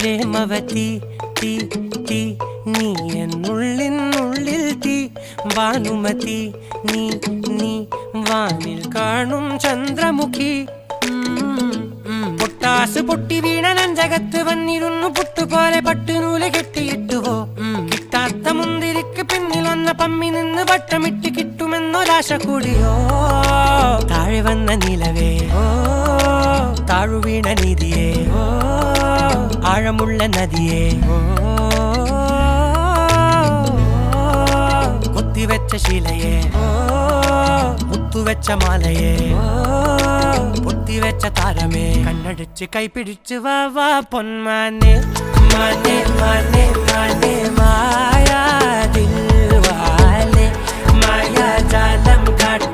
പ്രേമവതി തീ തീ നീ എന്നുള്ളിൽ തീ ഭാനുമതി നീ നീ വാനിൽ കാണും ചന്ദ്രമുഖി പൊട്ടാസ് പൊട്ടി വീണ നെഞ്ചകത്ത് വന്നിരുന്നു പുട്ടുപോലെ പട്ടുനൂല് കെട്ടിയിട്ടുവോ കിട്ടാത്ത മുന്തിരിക്ക് പിന്നിൽ വന്ന പമ്മി നിന്ന് വട്ടമിട്ട് കിട്ടുമെന്നൊരാശ കൂടിയോ താഴെ വന്ന നിലവേ താഴു വീണ നിധിയേ ആഴമുള്ള നദിയേ കൊത്തിവെച്ച ശിലയെ മുത്തുവെച്ച മാലയെ പൊത്തിവെച്ച താരമേ കണ്ണടിച്ച് കൈപിടിച്ച് വാ വാ പൊന്മാനെ മാനെ മാനെ മാനെ മായാ ദിൽവാലെ മായാ ജാലം കാട്ടി